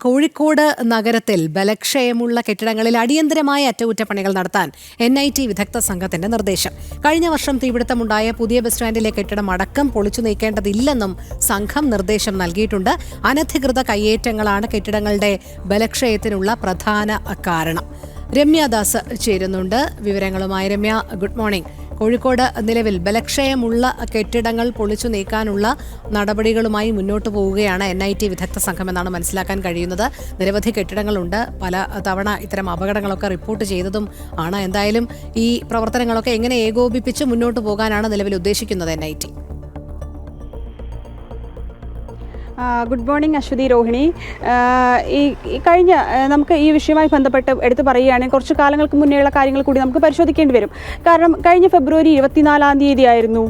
കോഴിക്കോട് നഗരത്തിൽ ബലക്ഷയമുള്ള കെട്ടിടങ്ങളിൽ അടിയന്തരമായ അറ്റകുറ്റപ്പണികൾ നടത്താൻ NIT വിദഗ്ധ സംഘത്തിന്റെ നിർദ്ദേശം. കഴിഞ്ഞ വർഷം തീപിടുത്തമുണ്ടായ പുതിയ ബസ് സ്റ്റാൻഡിലെ കെട്ടിടം അടക്കം പൊളിച്ചു നീക്കേണ്ടതില്ലെന്നും സംഘം നിർദ്ദേശം നൽകിയിട്ടുണ്ട്. അനധികൃത കയ്യേറ്റങ്ങളാണ് കെട്ടിടങ്ങളുടെ ബലക്ഷയത്തിനുള്ള പ്രധാന കാരണം. രമ്യദാസ് ചേരുന്നുണ്ട് വിവരങ്ങളുമായി. Ramya, good morning. കോഴിക്കോട് നിലവിൽ ബലക്ഷയമുള്ള കെട്ടിടങ്ങൾ പൊളിച്ചു നീക്കാനുള്ള നടപടികളുമായി മുന്നോട്ട് പോവുകയാണ് NIT വിദഗ്ധ സംഘം എന്നാണ് മനസ്സിലാക്കാൻ കഴിയുന്നത്. നിരവധി കെട്ടിടങ്ങളുണ്ട്, പല തവണ ഇത്തരം അപകടങ്ങളൊക്കെ റിപ്പോർട്ട് ചെയ്തതും ആണ്. എന്തായാലും ഈ പ്രവർത്തനങ്ങളൊക്കെ എങ്ങനെ ഏകോപിപ്പിച്ച് മുന്നോട്ട് പോകാനാണ് നിലവിൽ ഉദ്ദേശിക്കുന്നത് NIT? Good morning Ashwathi, Rohini. കഴിഞ്ഞ നമുക്ക് ഈ വിഷയവുമായി ബന്ധപ്പെട്ട് എടുത്തു പറയുകയാണെങ്കിൽ കുറച്ച് കാലങ്ങൾക്ക് മുന്നേയുള്ള കാര്യങ്ങൾ കൂടി നമുക്ക് പരിശോധിക്കേണ്ടി വരും. കാരണം കഴിഞ്ഞ ഫെബ്രുവരി 24-ാം തീയതി ആയിരുന്നു,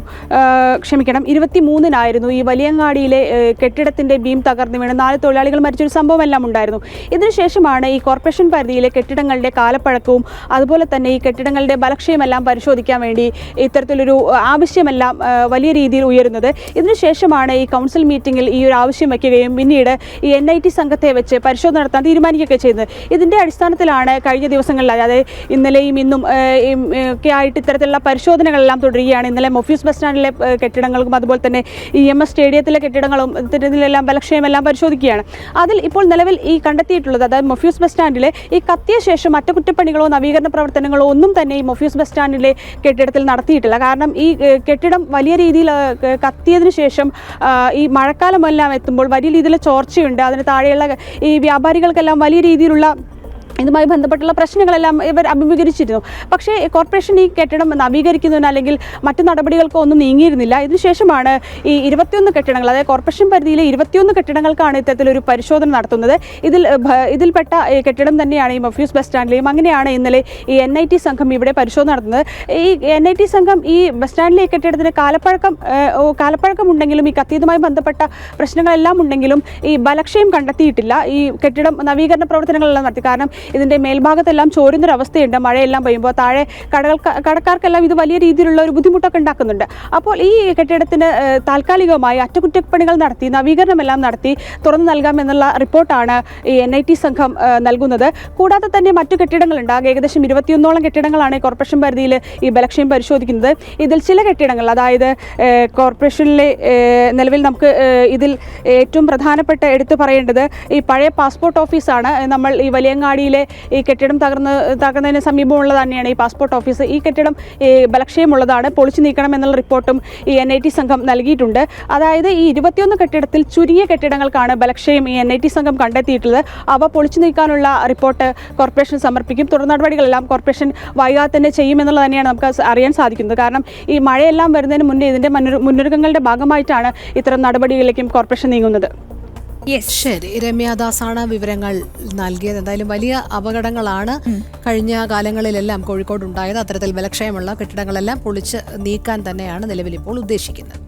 23-നായിരുന്നു ഈ വലിയങ്ങാടിയിലെ കെട്ടിടത്തിൻ്റെ ബീം തകർന്നു വീണ് 4 തൊഴിലാളികൾ മരിച്ചൊരു സംഭവമെല്ലാം ഉണ്ടായിരുന്നു. ഇതിനുശേഷമാണ് ഈ കോർപ്പറേഷൻ പരിധിയിലെ കെട്ടിടങ്ങളുടെ കാലപ്പഴക്കവും അതുപോലെ തന്നെ ഈ കെട്ടിടങ്ങളുടെ ബലക്ഷയമെല്ലാം പരിശോധിക്കാൻ വേണ്ടി ഇത്തരത്തിലൊരു ആവശ്യമെല്ലാം വലിയ രീതിയിൽ ഉയരുന്നത്. ഇതിനുശേഷമാണ് ഈ കൗൺസിൽ മീറ്റിംഗിൽ ഈ ഒരു ആവശ്യം വയ്ക്കുകയും പിന്നീട് ഈ NIT സംഘത്തെ വെച്ച് പരിശോധന നടത്താൻ തീരുമാനിക്കുകയൊക്കെ ചെയ്യുന്നത്. ഇതിൻ്റെ അടിസ്ഥാനത്തിലാണ് കഴിഞ്ഞ ദിവസങ്ങളിൽ, അതായത് ഇന്നലെയും ഇന്നും ഒക്കെ ആയിട്ട് ഇത്തരത്തിലുള്ള പരിശോധനകളെല്ലാം തുടരുകയാണ്. ഇന്നലെ മൊഫ്യൂസ് ബസ് സ്റ്റാൻഡിലെ കെട്ടിടങ്ങൾക്കും അതുപോലെ തന്നെ EMS സ്റ്റേഡിയത്തിലെ കെട്ടിടങ്ങളും ഇത്തരത്തിലെല്ലാം ബലക്ഷയമെല്ലാം പരിശോധിക്കുകയാണ്. അതിൽ ഇപ്പോൾ നിലവിൽ ഈ കണ്ടെത്തിയിട്ടുള്ളത്, അതായത് മൊഫ്യൂസ് ബസ് സ്റ്റാൻഡിലെ ഈ കത്തിയ ശേഷം അറ്റകുറ്റപ്പണികളോ നവീകരണ പ്രവർത്തനങ്ങളോ ഒന്നും തന്നെ ഈ മൊഫ്യൂസ് ബസ് സ്റ്റാൻഡിലെ കെട്ടിടത്തിൽ നടത്തിയിട്ടില്ല. കാരണം ഈ കെട്ടിടം വലിയ രീതിയിൽ കത്തിയതിനു ശേഷം ഈ മഴക്കാലമെല്ലാം എത്തുമ്പോൾ വലിയ രീതിയിലുള്ള ചോർച്ചയുണ്ട്. അതിന് താഴെയുള്ള ഈ വ്യാപാരികൾക്കെല്ലാം വലിയ രീതിയിലുള്ള ഇതുമായി ബന്ധപ്പെട്ടുള്ള പ്രശ്നങ്ങളെല്ലാം ഇവർ അഭിമുഖീകരിച്ചിരുന്നു. പക്ഷേ കോർപ്പറേഷൻ ഈ കെട്ടിടം നവീകരിക്കുന്നതിന് അല്ലെങ്കിൽ മറ്റു നടപടികൾക്കോ ഒന്നും നീങ്ങിയിരുന്നില്ല. ഇതിനുശേഷമാണ് ഈ 21 കെട്ടിടങ്ങൾ, അതായത് കോർപ്പറേഷൻ പരിധിയിലെ 21 കെട്ടിടങ്ങൾക്കാണ് ഇത്തരത്തിലൊരു പരിശോധന നടത്തുന്നത്. ഇതിൽപ്പെട്ട കെട്ടിടം തന്നെയാണ് ഈ മൊഫ്യൂസ് ബസ് സ്റ്റാൻഡിലെയും. അങ്ങനെയാണ് ഇന്നലെ ഈ NIT സംഘം ഇവിടെ പരിശോധന നടത്തുന്നത്. ഈ NIT സംഘം ഈ ബസ് സ്റ്റാൻഡിലെ കെട്ടിടത്തിന് കാലപ്പഴക്കം ഉണ്ടെങ്കിലും ഈ കത്തിയതുമായി ബന്ധപ്പെട്ട പ്രശ്നങ്ങളെല്ലാം ഉണ്ടെങ്കിലും ഈ ബലക്ഷയം കണ്ടെത്തിയിട്ടില്ല. ഈ കെട്ടിടം നവീകരണ പ്രവർത്തനങ്ങളെല്ലാം നടത്തി. കാരണം ഇതിൻ്റെ മേൽഭാഗത്തെല്ലാം ചോരുന്നൊരവസ്ഥയുണ്ട്. മഴയെല്ലാം പെയ്യുമ്പോൾ താഴെ കടക്കാർക്കെല്ലാം ഇത് വലിയ രീതിയിലുള്ള ഒരു ബുദ്ധിമുട്ടൊക്കെ ഉണ്ടാക്കുന്നുണ്ട്. അപ്പോൾ ഈ കെട്ടിടത്തിന് താൽക്കാലികമായി അറ്റകുറ്റപ്പണികൾ നടത്തി നവീകരണമെല്ലാം നടത്തി തുറന്നു നൽകാമെന്നുള്ള റിപ്പോർട്ടാണ് ഈ NIT സംഘം നൽകുന്നത്. കൂടാതെ തന്നെ മറ്റു കെട്ടിടങ്ങളുണ്ട്. ഏകദേശം 21ഓളം കെട്ടിടങ്ങളാണ് കോർപ്പറേഷൻ പരിധിയിൽ ഈ ബലക്ഷയം പരിശോധിക്കുന്നത്. ഇതിൽ ചില കെട്ടിടങ്ങൾ, അതായത് കോർപ്പറേഷനിലെ നിലവിൽ നമുക്ക് ഇതിൽ ഏറ്റവും പ്രധാനപ്പെട്ട എടുത്തു പറയേണ്ടത് ഈ പഴയ പാസ്പോർട്ട് ഓഫീസാണ്. നമ്മൾ ഈ വലിയങ്ങാടിയിലെ ഈ കെട്ടിടം തകർന്നതിന് സമീപമുള്ളത് തന്നെയാണ് ഈ പാസ്പോർട്ട് ഓഫീസ്. ഈ കെട്ടിടം ബലക്ഷയമുള്ളതാണ്, പൊളിച്ചു നീക്കണം എന്നുള്ള റിപ്പോർട്ടും ഈ NIT സംഘം നൽകിയിട്ടുണ്ട്. അതായത് ഈ 21 കെട്ടിടത്തിൽ ചുരുങ്ങിയ കെട്ടിടങ്ങൾക്കാണ് ബലക്ഷയം ഈ NIT സംഘം കണ്ടെത്തിയിട്ടുള്ളത്. അവ പൊളിച്ചു നീക്കാനുള്ള റിപ്പോർട്ട് കോർപ്പറേഷൻ സമർപ്പിക്കും. തുടർ നടപടികളെല്ലാം കോർപ്പറേഷൻ വൈകാതെ തന്നെ ചെയ്യുമെന്നുള്ളത് തന്നെയാണ് നമുക്ക് അറിയാൻ സാധിക്കുന്നത്. കാരണം ഈ മഴയെല്ലാം വരുന്നതിന് മുന്നേ ഇതിൻ്റെ മുന്നൊരുക്കങ്ങളുടെ ഭാഗമായിട്ടാണ് ഇത്തരം നടപടികളിലേക്കും കോർപ്പറേഷൻ നീങ്ങുന്നത്. ശരി, രമ്യദാസാണ് വിവരങ്ങൾ നൽകിയത്. എന്തായാലും വലിയ അപകടങ്ങളാണ് കഴിഞ്ഞ കാലങ്ങളിലെല്ലാം കോഴിക്കോട് ഉണ്ടായത്. അത്തരത്തിൽ ബലക്ഷയമുള്ള കെട്ടിടങ്ങളെല്ലാം പൊളിച്ച് നീക്കാൻ തന്നെയാണ് നിലവിൽ ഇപ്പോൾ ഉദ്ദേശിക്കുന്നത്.